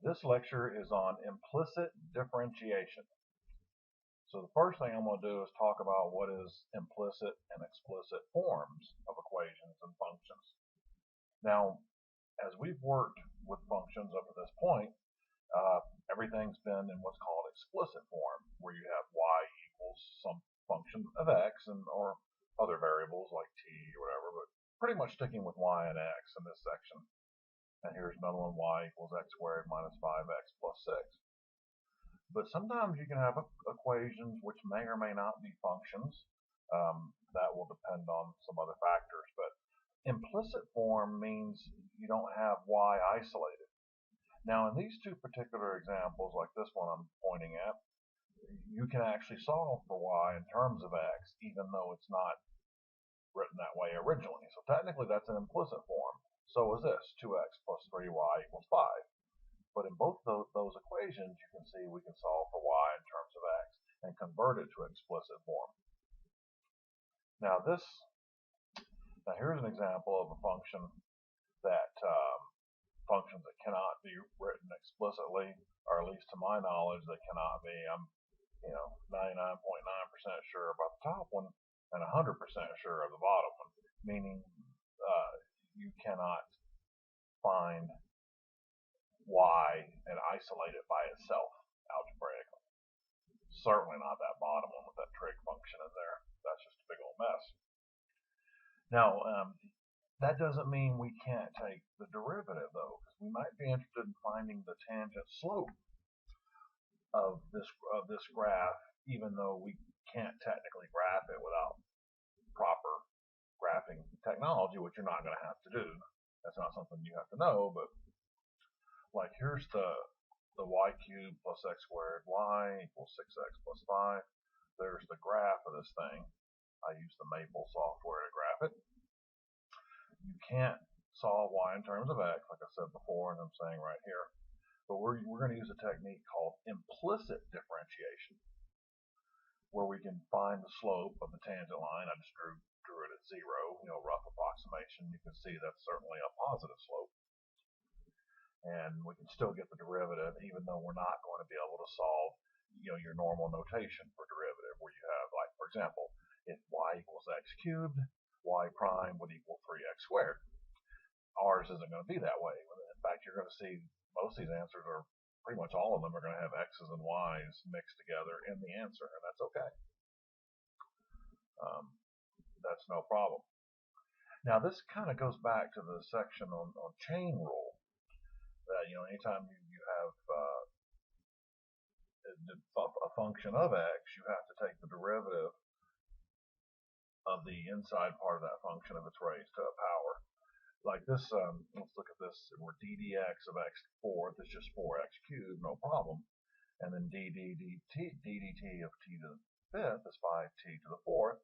This lecture is on implicit differentiation. So the first thing I'm going to do is talk about what is implicit and explicit forms of equations and functions. Now, as we've worked with functions up to this point, everything's been in what's called explicit form, where you have y equals some function of x or other variables like t or whatever, but pretty much sticking with y and x in this section. And here's another one, y equals x squared minus 5x plus 6. But sometimes you can have equations which may or may not be functions. That will depend on some other factors. But implicit form means you don't have y isolated. Now in these two particular examples, like this one I'm pointing at, you can actually solve for y in terms of x, even though it's not written that way originally. So technically that's an implicit form. So is this, 2x plus 3y equals 5. But in both those equations, you can see we can solve for y in terms of x and convert it to explicit form. Now here's an example of a function that functions that cannot be written explicitly, or at least to my knowledge, they cannot be. I'm 99.9% sure about the top one and 100% sure of the bottom one, meaning you cannot find y and isolate it by itself algebraically. Certainly not that bottom one with that trig function in there. That's just a big old mess. Now, that doesn't mean we can't take the derivative, though, because we might be interested in finding the tangent slope of this graph, even though we can't technically graph it without proper graphing technology, which you're not going to have to do. That's not something you have to know, but like here's the y cubed plus x squared y equals 6x plus 5. There's the graph of this thing. I use the Maple software to graph it. You can't solve y in terms of x, like I said before, and I'm saying right here. But we're going to use a technique called implicit differentiation, where we can find the slope of the tangent line. I just drew it at 0, rough approximation. You can see that's certainly a positive slope. And we can still get the derivative, even though we're not going to be able to solve your normal notation for derivative, where you have, like, for example, if y equals x cubed, y prime would equal 3x squared. Ours isn't going to be that way. In fact, you're going to see most of these answers are pretty much all of them are going to have x's and y's mixed together in the answer, and that's okay. That's no problem. Now this kind of goes back to the section on chain rule. That anytime you have a function of x, you have to take the derivative of the inside part of that function if it's raised to a power. Like this, let's look at this, where d dx of x to the fourth is just 4x cubed, no problem. And then d dt of t to the fifth is 5t to the fourth.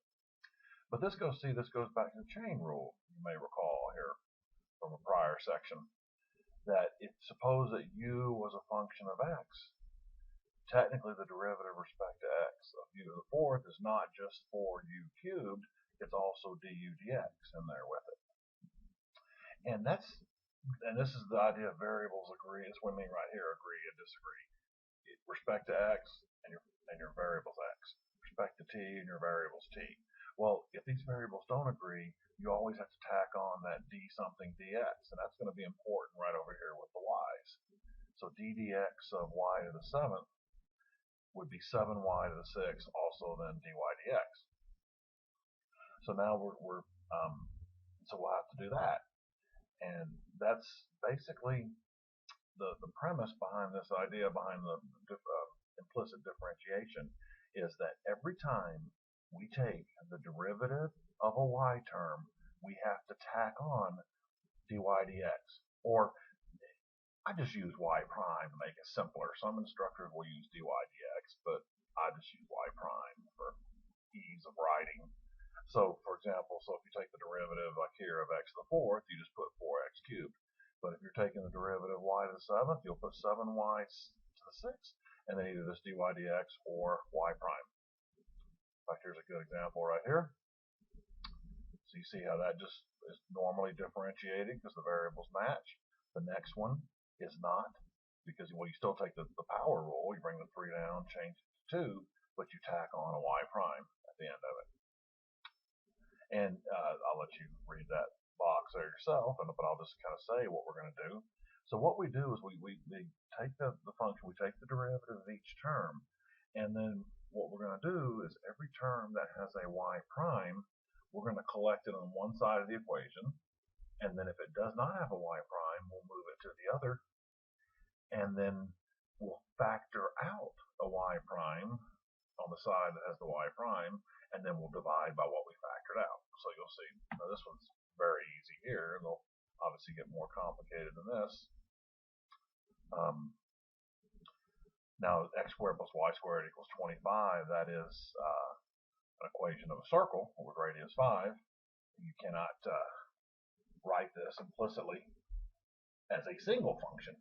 But this goes back to the chain rule, you may recall here from a prior section, that if suppose that u was a function of x, technically the derivative with respect to x of u to the fourth is not just 4u cubed, it's also du dx in there with it. And this is the idea of variables agree. It's what I mean right here, agree and disagree. Respect to x and your variable's x. Respect to t and your variable's t. Well, if these variables don't agree, you always have to tack on that d something dx, and that's going to be important right over here with the y's. So d dx of y to the 7th would be 7y to the 6th, also then dy dx. So now we'll have to do that. And that's basically the premise behind this idea behind the implicit differentiation, is that every time we take the derivative of a y term, we have to tack on dy dx. Or I just use y prime to make it simpler. Some instructors will use dy dx, but I just use y prime for ease of writing. So, for example, if you take the derivative like here of x to the fourth, you just put 4x cubed. But if you're taking the derivative of y to the 7th, you'll put 7y to the 6th, and then either this dy dx or y prime. In fact, here's a good example right here. So you see how that just is normally differentiated because the variables match. The next one is not, because well, you still take the power rule, you bring the 3 down, change it to 2, but you tack on a y prime at the end of it. And I'll let you read that box there yourself, but I'll just kind of say what we're going to do. So what we do is we take the function, we take the derivative of each term, and then what we're going to do is every term that has a y prime, we're going to collect it on one side of the equation, and then if it does not have a y prime, we'll move it to the other, and then we'll factor out a y prime on the side that has the y prime, and then we'll divide by what we factored out. So you'll see, now this one's very easy here. It'll obviously get more complicated than this. Now x squared plus y squared equals 25. That is an equation of a circle with radius 5. You cannot write this implicitly as a single function.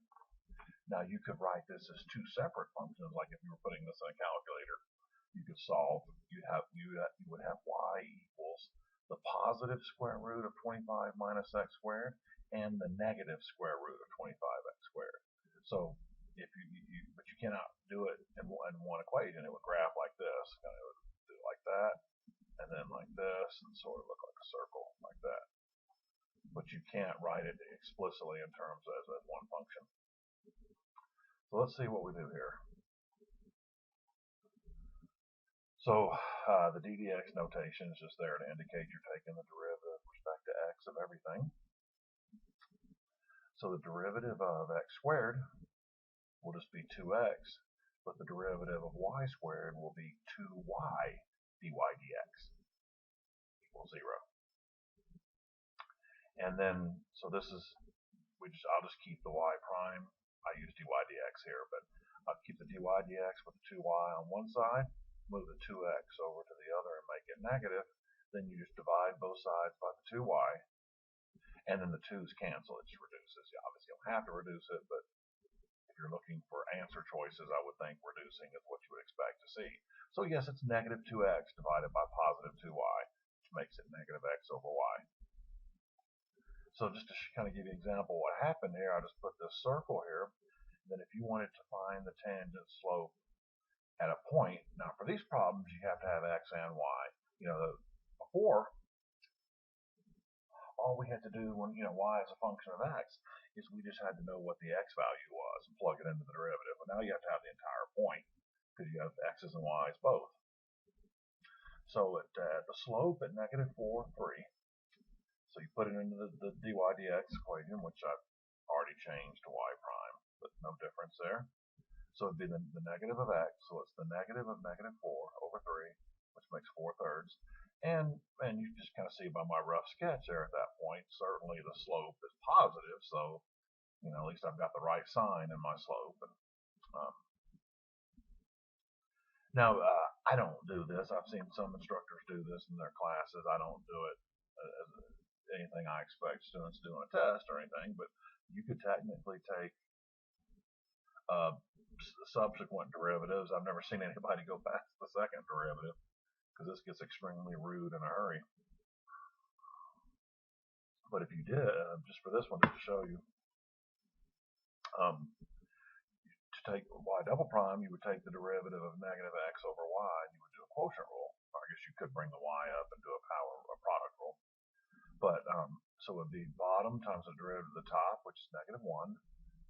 Now you could write this as two separate functions, like if you were putting this in a calculator. You could solve, you would have y equals the positive square root of 25 minus x squared and the negative square root of 25x squared. So if but you cannot do it in one equation. It would graph like this, kind of do it like that, and then like this, and sort of look like a circle like that. But you can't write it explicitly in terms as one function. So let's see what we do here. So the ddx notation is just there to indicate you're taking the derivative with respect to x of everything. So the derivative of x squared will just be 2x, but the derivative of y squared will be 2y dy dx equals 0. And then, so this is, I'll just keep the y prime. I use dy dx here, but I'll keep the dy dx with the 2y on one side, move the 2x over to the other and make it negative. Then you just divide both sides by the 2y, and then the 2's cancel. It just reduces. You obviously don't have to reduce it, but if you're looking for answer choices, I would think reducing is what you would expect to see. So yes, it's negative 2x divided by positive 2y, which makes it negative x over y. So just to kind of give you an example of what happened here, I just put this circle here. Then if you wanted to find the tangent slope at a point, now for these problems you have to have x and y. Before, all we had to do when y is a function of x is we just had to know what the x value was and plug it into the derivative. But now you have to have the entire point because you have x's and y's both. So at the slope at negative 4, 3. So you put it into the dy dx equation, which I've already changed to y prime, but no difference there. So it'd be the negative of x, so it's the negative of negative 4 over 3, which makes 4/3. And you just kind of see by my rough sketch there at that point, certainly the slope is positive, so at least I've got the right sign in my slope. And, now, I don't do this. I've seen some instructors do this in their classes. I don't do it as anything I expect students to do on a test or anything, but you could technically take subsequent derivatives. I've never seen anybody go past the second derivative because this gets extremely rude in a hurry. But if you did, just for this one to show you, to take y double prime, you would take the derivative of negative x over y, and you would do a quotient rule. Or I guess you could bring the y up and do a product rule. But so it would be bottom times the derivative of the top, which is negative 1,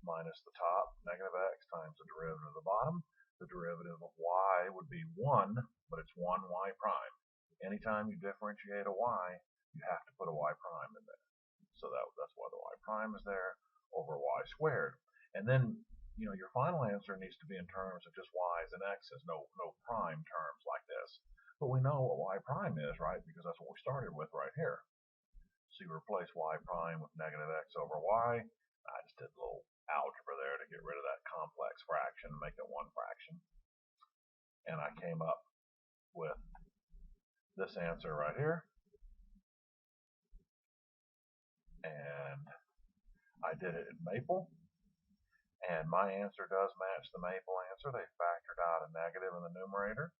minus the top, negative x, times the derivative of the bottom. The derivative of y would be 1, but it's 1y prime. Anytime you differentiate a y, you have to put a y prime in there. So that's why the y prime is there over y squared. And then, your final answer needs to be in terms of just y's and x's, no prime terms like this. But we know what y prime is, right? Because that's what we started with right here. So you replace y prime with negative x over y. I just did a little algebra there to get rid of that complex fraction and make it one fraction. And I came up with this answer right here. And I did it in Maple. And my answer does match the Maple answer. They factored out a negative in the numerator.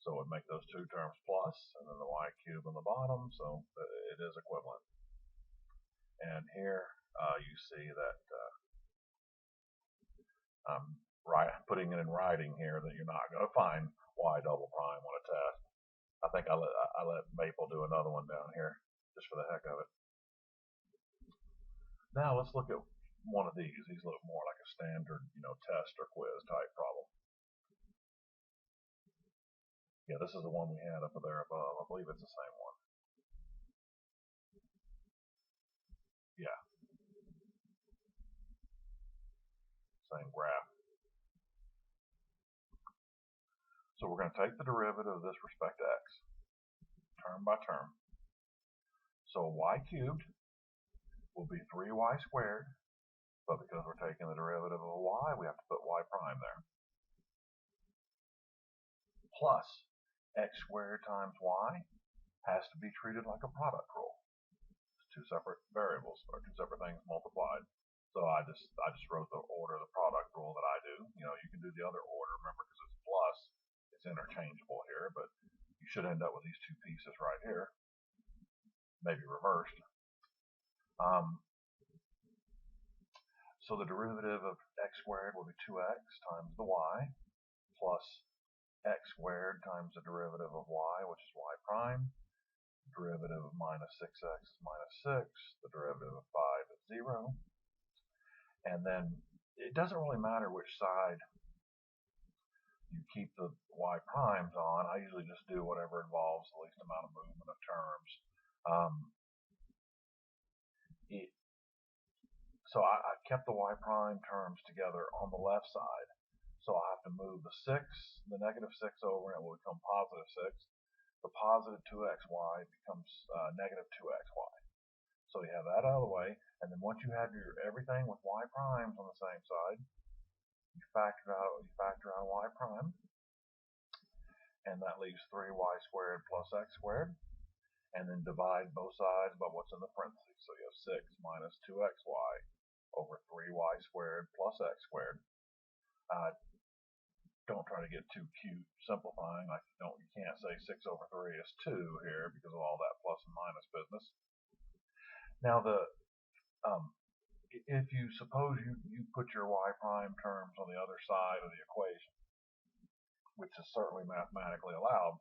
So it would make those two terms plus, and then the y cubed on the bottom. So it is equivalent. And here you see that Putting it in writing here that you're not going to find y double prime on a test. I think I let Maple do another one down here just for the heck of it. Now let's look at one of these. These look more like a standard, test or quiz type problem. Yeah, this is the one we had up there above. I believe it's the same one. Yeah, same graph. So we're going to take the derivative of this with respect to x, term by term. So y cubed will be 3y squared, but because we're taking the derivative of y, we have to put y prime there. Plus x squared times y has to be treated like a product rule. It's two separate variables, or two separate things multiplied. So I just wrote the order of the product rule that I do. You can do the other order, remember, because it's plus. It's interchangeable here, but you should end up with these two pieces right here, maybe reversed. So the derivative of x squared will be 2x times the y plus x squared times the derivative of y, which is y prime. Derivative of minus 6x is minus 6. The derivative of 5 is 0. And then it doesn't really matter which side you keep the y primes on. I usually just do whatever involves the least amount of movement of terms. So I kept the y prime terms together on the left side. So I have to move the negative 6 over, and it will become positive 6. The positive 2xy becomes negative 2xy. So you have that out of the way, and then once you have your everything with y primes on the same side, you factor out y prime, and that leaves 3y squared plus x squared, and then divide both sides by what's in the parentheses. So you have 6 minus 2xy over 3y squared plus x squared. Don't try to get too cute simplifying. You can't say 6 over 3 is 2 here because of all that plus and minus business. Now if you suppose you put your y prime terms on the other side of the equation, which is certainly mathematically allowed,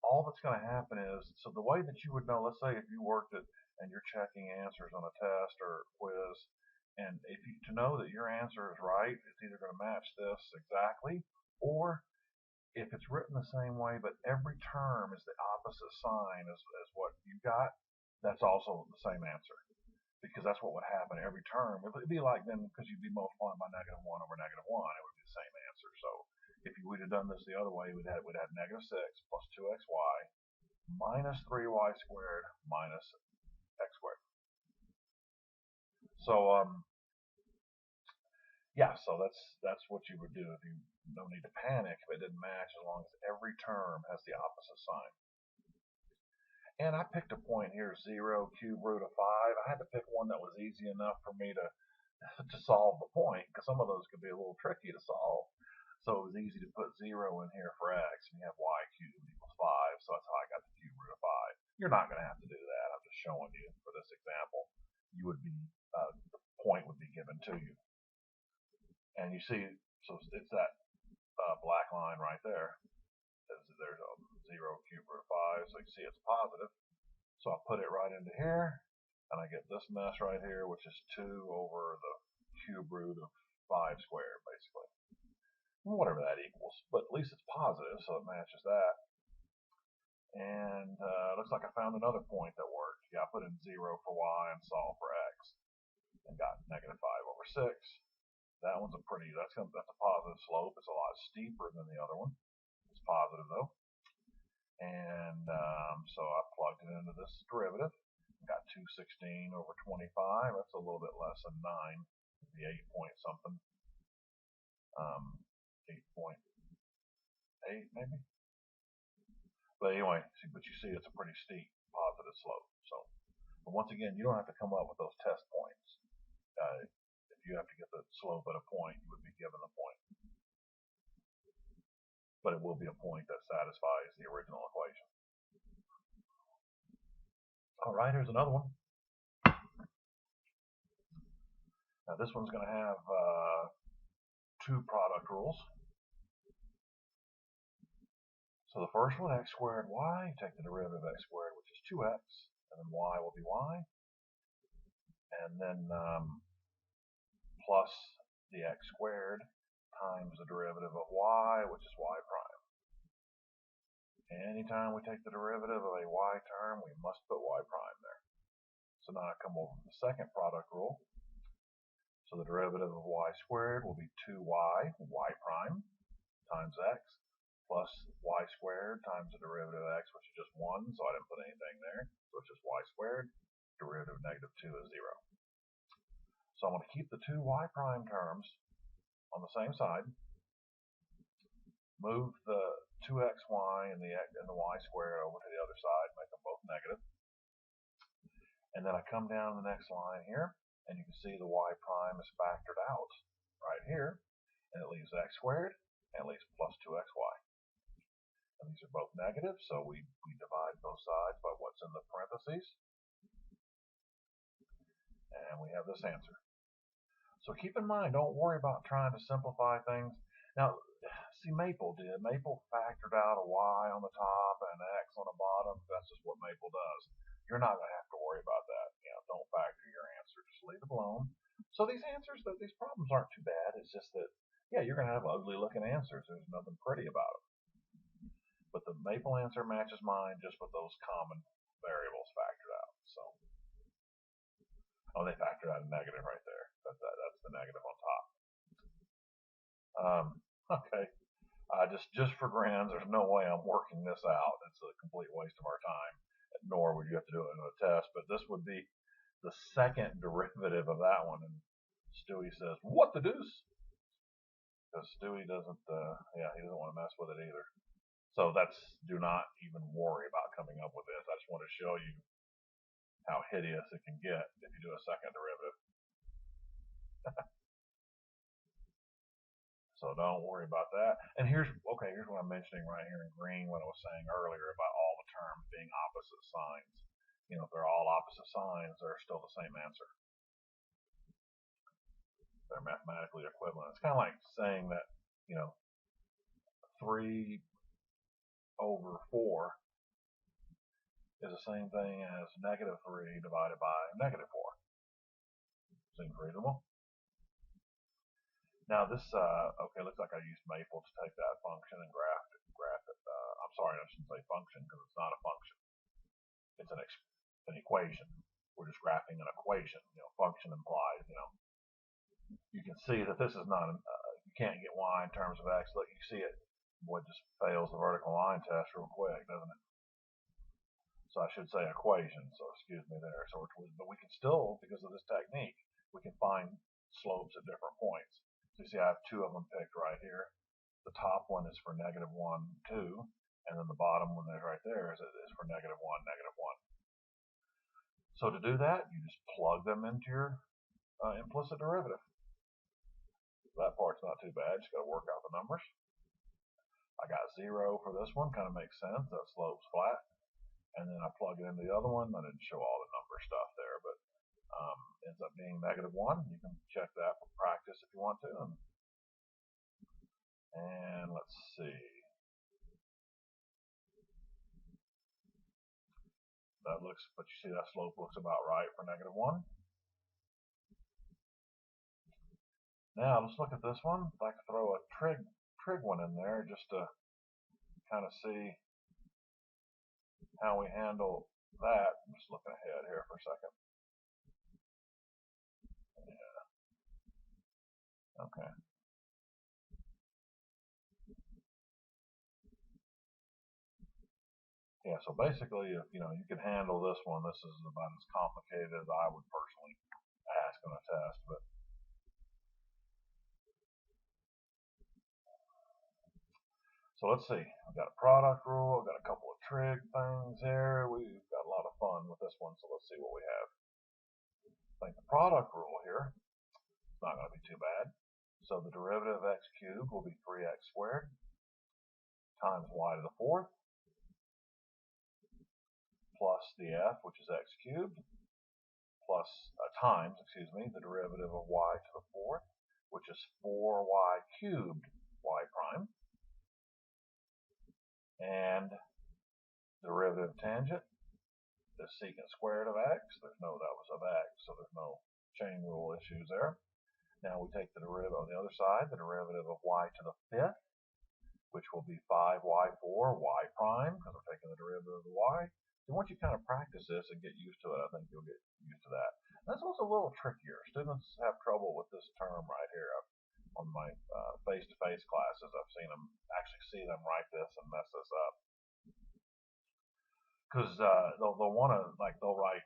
all that's going to happen is, so the way that you would know, let's say if you worked it and you're checking answers on a test or quiz, and to know that your answer is right, it's either going to match this exactly, or if it's written the same way but every term is the opposite sign as what you got, that's also the same answer. Because that's what would happen every term. It would be like then, because you'd be multiplying by -1 over -1, it would be the same answer. So if you would have done this the other way, we'd have negative 6 plus 2xy minus 3y squared minus x squared. So yeah, so that's what you would do. If you no need to panic if it didn't match, as long as every term has the opposite sign. And I picked a point here, 0 cube root of 5. I had to pick one that was easy enough for me to solve the point, because some of those could be a little tricky to solve. So it was easy to put 0 in here for x, and you have y cubed equals 5. So that's how I got the cube root of 5. You're not going to have to do that. I'm just showing you for this example. You would be the point would be given to you, and you see, so it's that black line right there. There's a 0 cube root of 5, so you see it's positive. So I put it right into here, and I get this mess right here, which is 2 over the cube root of 5 squared, basically. Whatever that equals, but at least it's positive, so it matches that. And looks like I found another point that worked. Yeah, I put in 0 for y and solved for x, and got negative 5 over 6. That one's that's a positive slope. It's a lot steeper than the other one. It's positive though. And so I plugged it into this derivative. Got 216 over 25. That's a little bit less than 9. It'd be 8 point something. 8.8 maybe. But anyway, but you see it's a pretty steep positive slope. So, but once again, you don't have to come up with those test points. If you have to get the slope at a point, you would be given the point. But it will be a point that satisfies the original equation. All right, here's another one. Now this one's going to have two product rules. So the first one, x squared y, take the derivative of x squared, which is 2x, and then y will be y, and then plus the x squared times the derivative of y, which is y prime. Anytime we take the derivative of a y term, we must put y prime there. So now I come over to the second product rule. So the derivative of y squared will be 2y, y prime, times x, plus y squared times the derivative of x, which is just 1, so I didn't put anything there. So it's just y squared. Derivative of negative 2 is 0. So I'm going to keep the two y prime terms on the same side. Move the 2xy and the y squared over to the other side, make them both negative. And then I come down the next line here, and you can see the y prime is factored out right here, and it leaves x squared, and it leaves plus 2xy. And these are both negative, so we divide both sides by what's in the parentheses. And we have this answer. So keep in mind, don't worry about trying to simplify things. Now, see, Maple did. Maple factored out a y on the top and an x on the bottom. That's just what Maple does. You're not going to have to worry about that. Don't factor your answer. Just leave it alone. So these answers, these problems aren't too bad. It's just that, yeah, you're going to have ugly looking answers. There's nothing pretty about them. But the Maple answer matches mine just with those common variables factored out. So, oh, they factored out a negative right there. That's the negative on top. Okay. Just for grins, there's no way I'm working this out. It's a complete waste of our time. Nor would you have to do it in a test. But this would be the second derivative of that one. And Stewie says, "What the deuce?" Because Stewie doesn't, he doesn't want to mess with it either. So do not even worry about coming up with this. I just want to show you how hideous it can get if you do a second derivative. So don't worry about that. And here's what I'm mentioning right here in green, what I was saying earlier about all the terms being opposite signs. If they're all opposite signs, they're still the same answer. They're mathematically equivalent. It's kind of like saying that, 3 over 4 is the same thing as negative 3 divided by negative 4. Seems reasonable. Now this, looks like I used Maple to take that function and graph it. I'm sorry, I shouldn't say function because it's not a function. It's an equation. We're just graphing an equation. Function implies, you can see that this is not, you can't get y in terms of x. Look, you see it. Boy, it just fails the vertical line test real quick, doesn't it? So I should say equation, so excuse me there. But we can still, because of this technique, we can find slopes at different points. So you see I have two of them picked right here. The top one is for -1, 2, and then the bottom one that's right there is for -1, -1. So to do that, you just plug them into your implicit derivative. That part's not too bad, just got to work out the numbers. I got 0 for this one, kind of makes sense, that slope's flat. And then I plug it into the other one. I didn't show all the number stuff there, but ends up being -1. You can check that for practice if you want to. And let's see. But you see that slope looks about right for -1. Now let's look at this one. I'd like to throw a trig one in there just to kind of see how we handle that. I'm just looking ahead here for a second. Yeah. Okay. Yeah, so basically, if you can handle this one, this is about as complicated as I would personally ask on a test. But so let's see. I've got a product rule. I've got a couple of trig things here. We've got a lot of fun with this one. So let's see what we have. I think the product rule here is not going to be too bad. So the derivative of x cubed will be 3x squared times y to the 4th plus the f, which is x cubed, plus times, the derivative of y to the 4th, which is 4y cubed y prime, and derivative of tangent is secant squared of x. There's no, that was of x, so there's no chain rule issues there. Now we take the derivative on the other side, the derivative of y to the fifth, which will be 5y4 y prime, because we're taking the derivative of the y. So once you kind of practice this and get used to it, I think you'll get used to that. That's also a little trickier. Students have trouble with this term right here. On my face-to-face classes, I've seen them write this and mess this up. Because they'll want to, like, they'll write,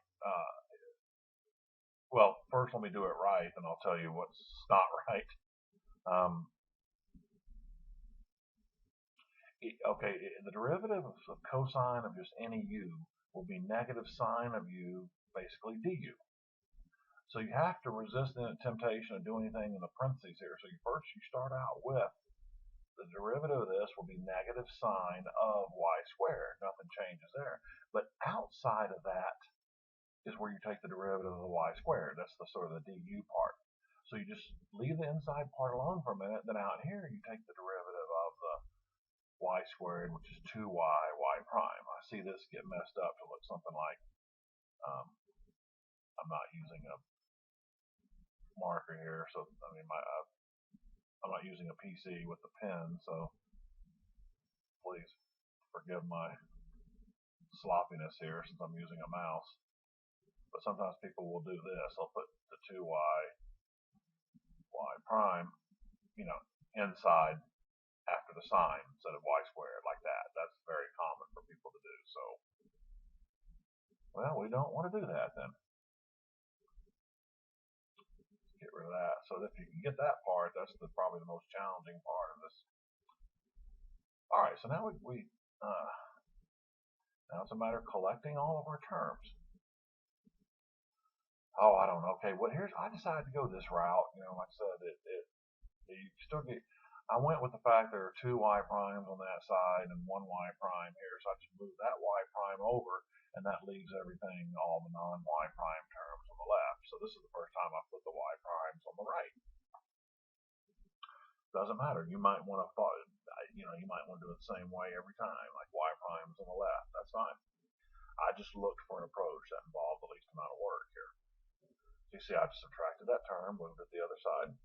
well, first let me do it right, and I'll tell you what's not right. Okay, the derivative of cosine of just any u will be negative sine of u, basically du. So you have to resist the temptation of doing anything in the parentheses here. So first you start out with the derivative of this will be negative sine of y squared. Nothing changes there. But outside of that is where you take the derivative of the y squared. That's the sort of the du part. So you just leave the inside part alone for a minute. Then out here you take the derivative of the y squared, which is 2y y prime. I see this get messed up to look something like, I'm not using a marker here, so I mean I'm not using a PC with the pen, so please forgive my sloppiness here since I'm using a mouse. But sometimes people will do this. They'll put the 2y y prime, inside after the sign instead of y squared, like that. That's very common for people to do. So, well, we don't want to do that then. Get rid of that. So if you can get that part, that's probably the most challenging part of this. All right, so now now it's a matter of collecting all of our terms. Oh, I don't know. Okay, well, I decided to go this route. Like I said, you still get. I went with the fact there are 2 y primes on that side and 1 y prime here, so I just move that y prime over, and that leaves everything, all the non-y prime terms on the left. So this is the first time I put the y primes on the right. Doesn't matter. You might want to you might want to do it the same way every time, like y primes on the left. That's fine. I just looked for an approach that involved the least amount of work here. So you see, I just subtracted that term, moved it to the other side.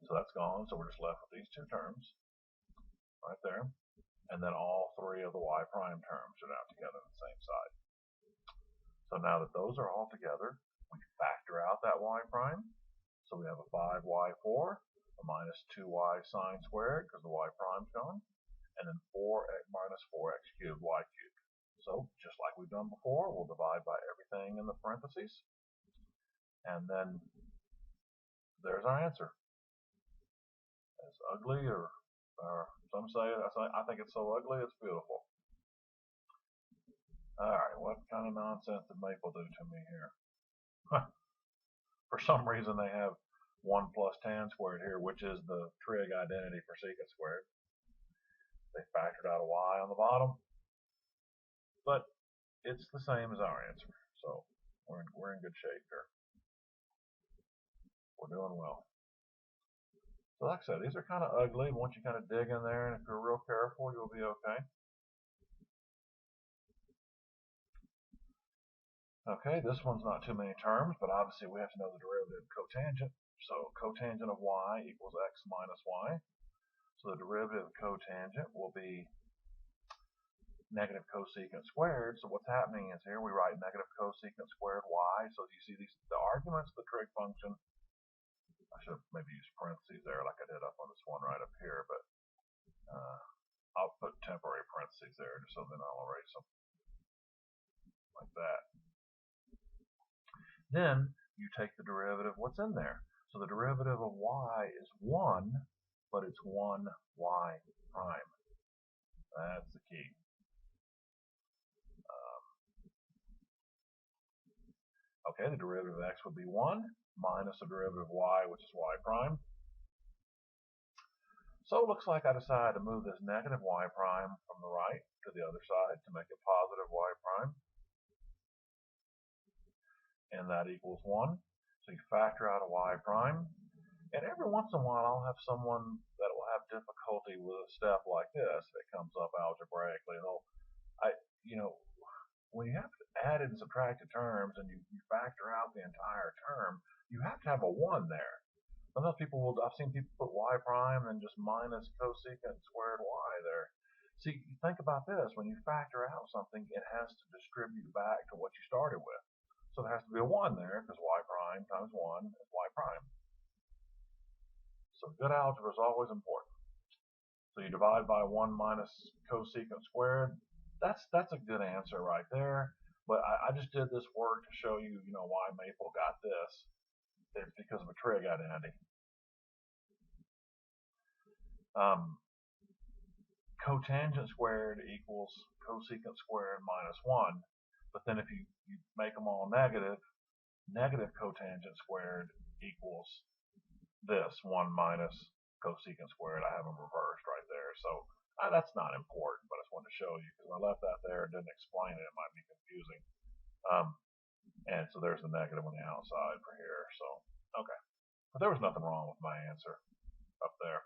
So that's gone. So we're just left with these two terms right there. And then all three of the y prime terms are now together on the same side. So now that those are all together, we factor out that y prime. So we have a 5y4, a minus 2y sine squared, because the y prime's gone, and then 4x minus 4x cubed y cubed. So just like we've done before, we'll divide by everything in the parentheses. And then there's our answer. It's ugly, or some say, I think it's so ugly it's beautiful. Alright, what kind of nonsense did Maple do to me here? For some reason they have 1 plus tan squared here, which is the trig identity for secant squared. They factored out a y on the bottom, but it's the same as our answer, so we're in good shape here. We're doing well. So like I said, these are kind of ugly. Once you kind of dig in there, and if you're real careful, you'll be okay. Okay, this one's not too many terms, but obviously we have to know the derivative of cotangent. So cotangent of y equals x minus y. So the derivative of cotangent will be negative cosecant squared. So what's happening is here we write negative cosecant squared y. So you see the arguments of the trig function. I should have maybe used parentheses there like I did up on this one right up here, but I'll put temporary parentheses there just so then I'll erase them like that. Then you take the derivative, what's in there? So the derivative of y is 1, but it's 1y prime. That's the key. Okay, the derivative of x would be 1 minus the derivative of y, which is y prime. So it looks like I decided to move this negative y prime from the right to the other side to make it positive y prime. And that equals 1. So you factor out a y prime. And every once in a while, I'll have someone that will have difficulty with a step like this that comes up algebraically. I, you know, when you have to add and subtract terms and you factor out the entire term, you have to have a 1 there. Sometimes I've seen people put y prime and just minus cosecant squared y there. See, you think about this. When you factor out something, it has to distribute back to what you started with. So there has to be a 1 there because y prime times 1 is y prime. So good algebra is always important. So you divide by 1 minus cosecant squared. That's a good answer right there. But I just did this work to show you, why Maple got this. It's because of a trig identity. Cotangent squared equals cosecant squared minus 1. But then if you make them all negative, negative cotangent squared equals this 1 minus cosecant squared. I have them reversed right there. So that's not important, but I just wanted to show you because I left that there and didn't explain it. It might be confusing. And so there's the negative on the outside for here. So, okay. But there was nothing wrong with my answer up there.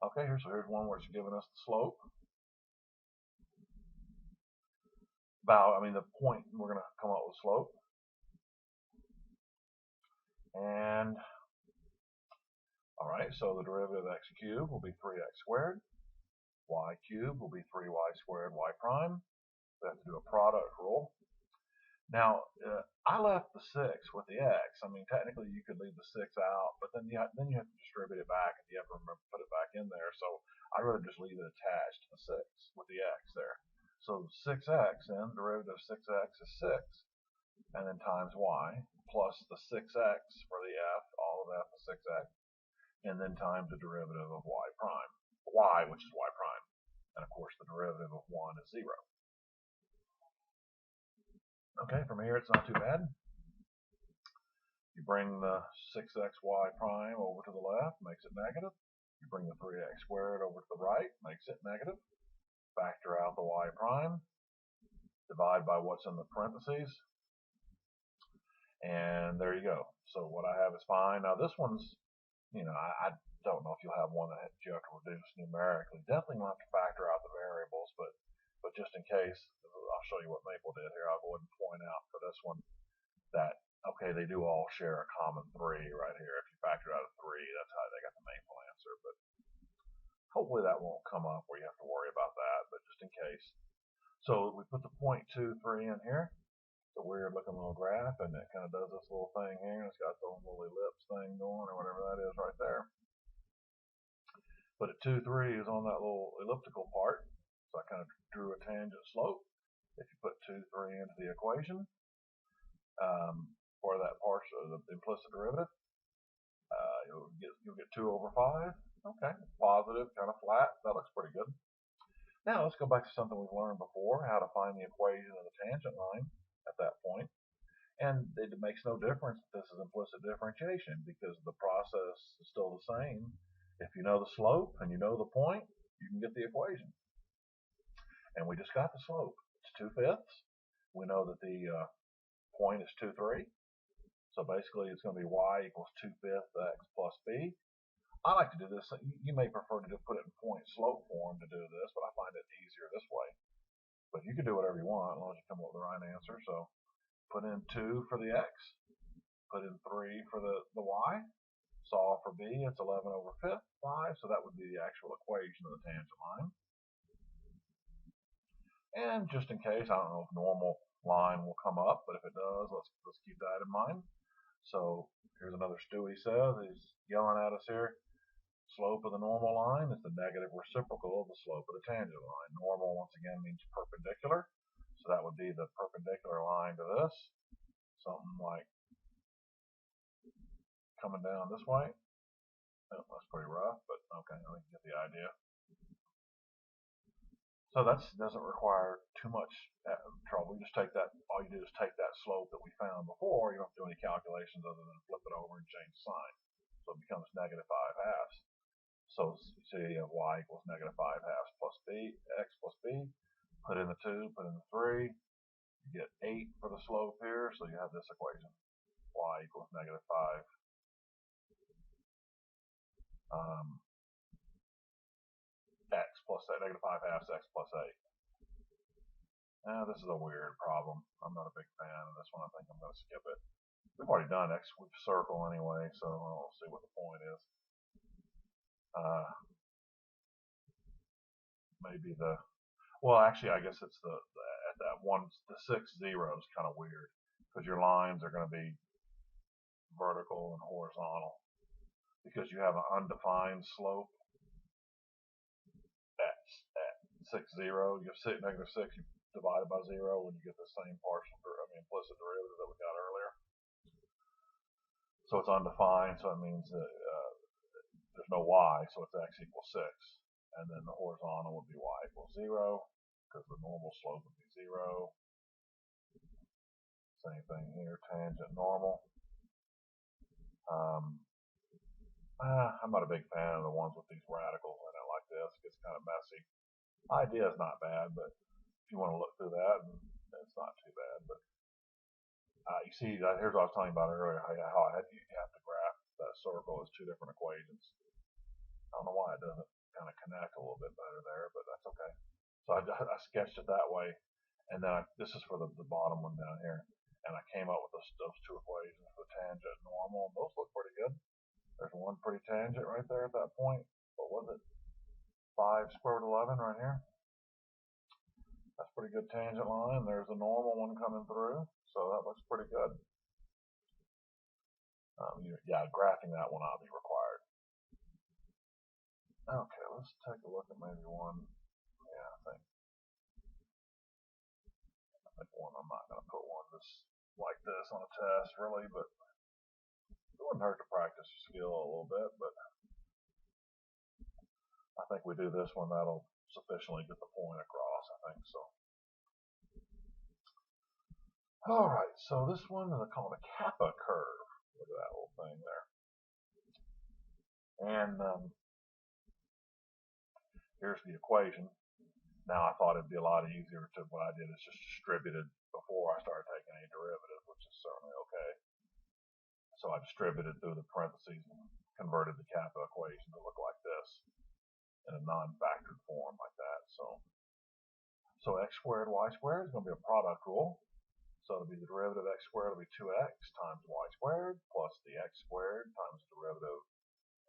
Okay, here's one where it's giving us the slope. The point, we're going to come up with slope. And, all right, so the derivative of x cubed will be 3x squared. Y cubed will be 3y squared y prime. We have to do a product rule. Now, I left the 6 with the x. Technically you could leave the 6 out, but then you have to distribute it back and you have to remember to put it back in there. So I'd rather just leave it attached to the 6 with the x there. So 6x, then the derivative of 6x is 6, and then times y, plus the 6x for the f, all of f is 6x, and then times the derivative of y prime, y, which is y prime. And of course the derivative of 1 is 0. Okay, from here it's not too bad. You bring the 6xy prime over to the left, makes it negative. You bring the 3x squared over to the right, makes it negative. Factor out the y prime. Divide by what's in the parentheses. And there you go. So what I have is fine. Now this one's, I don't know if you'll have one that you have to reduce numerically. Definitely not to factor out the variables, but just in case, I'll show you what Maple did here. I'll go ahead and point out for this one that, okay, they do all share a common 3 right here. If you factor out a 3, that's how they got the Maple answer. But hopefully that won't come up where you have to worry about that, but just in case. So we put the 0.23 in here. It's a weird looking little graph, and it kind of does this little thing here. It's got the little ellipse thing going, or whatever that is right there. But at 2,3 is on that little elliptical part, so I kind of drew a tangent slope. If you put 2,3 into the equation for that partial, the implicit derivative, you'll get 2 over 5. Okay, positive, kind of flat. That looks pretty good. Now let's go back to something we've learned before, how to find the equation of the tangent line at that point. And it makes no difference if this is implicit differentiation because the process is still the same. If you know the slope and you know the point, you can get the equation. And we just got the slope. It's 2/5. We know that the point is 2,3. So basically it's going to be y equals 2/5 x plus b. I like to do this. You may prefer to just put it in point slope form to do this, but I find it easier this way. But you can do whatever you want as long as you come up with the right answer. So put in 2 for the x, put in 3 for the y, solve for b, it's 11 over 5, so that would be the actual equation of the tangent line. And just in case, I don't know if normal line will come up, but if it does, let's keep that in mind. So here's another Stewie says, he's yelling at us here. Slope of the normal line is the negative reciprocal of the slope of the tangent line. Normal, once again, means perpendicular. So that would be the perpendicular line to this. Something like coming down this way. Oh, that's pretty rough, but okay, I think you get the idea. So that doesn't require too much trouble. You just take that, all you do is take that slope that we found before. You don't have to do any calculations other than flip it over and change the sign. So it becomes negative 5/2. So you see y equals negative 5/2 plus b, x plus b. Put in the 2, put in the 3. You get 8 for the slope here, so you have this equation. y equals negative 5. X plus negative 5 halves x plus 8. Now this is a weird problem. I'm not a big fan of this one. I think I'm going to skip it. We've already done x with circle anyway, so I'll see what the point is. Maybe well, actually, I guess it's at that one, the 6 0 is kind of weird because your lines are going to be vertical and horizontal because you have an undefined slope at 6 0. You have negative 6, you divide it by 0 when you get the same implicit derivative that we got earlier. So it's undefined, so it means that there's no y, so it's x equals 6. And then the horizontal would be y equals 0, because the normal slope would be 0. Same thing here, tangent normal. I'm not a big fan of the ones with these radicals in it like this. It gets kind of messy. Idea is not bad, but if you want to look through that, it's not too bad. But you see, here's what I was talking about earlier, how you have to graph that circle as two different equations. I don't know why it doesn't kind of connect a little bit better there, but that's okay. So I sketched it that way, and then this is for the bottom one down here, and I came up with those two equations for tangent and normal, and those look pretty good. There's one pretty tangent right there at that point. What was it? 5 square root 11 right here. That's a pretty good tangent line. There's a normal one coming through, so that looks pretty good. Yeah, graphing that one ought to be required. Okay, let's take a look at maybe one. Yeah, I think one. I'm not going to put one just like this on a test, really, but it wouldn't hurt to practice your skill a little bit. But I think we do this one, that'll sufficiently get the point across, I think so. Alright, so this one is called a kappa curve. Look at that little thing there. And here's the equation. Now I thought it'd be a lot easier to, what I did is just distributed before I started taking any derivative, which is certainly okay. So I distributed through the parentheses and converted the kappa equation to look like this in a non-factored form like that. So x squared y squared is going to be a product rule. So it'll be the derivative of x squared will be 2x times y squared plus the x squared times the derivative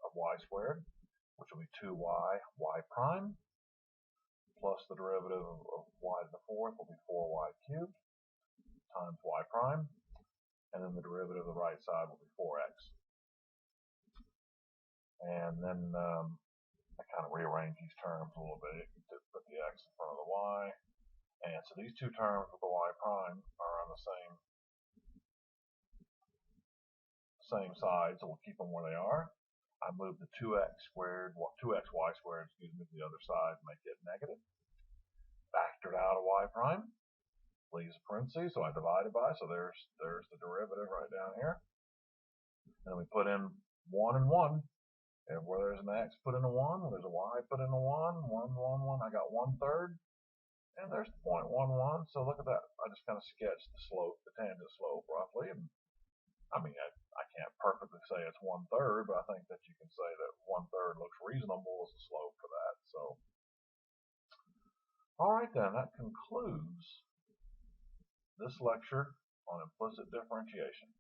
of y squared, which will be 2y y prime, plus the derivative of y to the fourth will be 4y cubed times y prime, and then the derivative of the right side will be 4x. And then I kind of rearrange these terms a little bit to put the x in front of the y. And so these two terms with the y prime are on the same side, so we'll keep them where they are. I move the 2xy squared to the other side, make it negative. Factored out a y prime, leaves a parentheses, so I divide it by, so there's the derivative right down here. And we put in 1 and 1. And where there's an x, put in a 1. Where there's a y, put in a 1. 1, 1, 1. I got 1/3. And there's 0.11. So look at that. I just kind of sketched the slope, the tangent slope roughly. And I mean, I can't perfectly say it's 1/3, but I think that you can say that 1/3 looks reasonable as a slope for that. So, all right then, that concludes this lecture on implicit differentiation.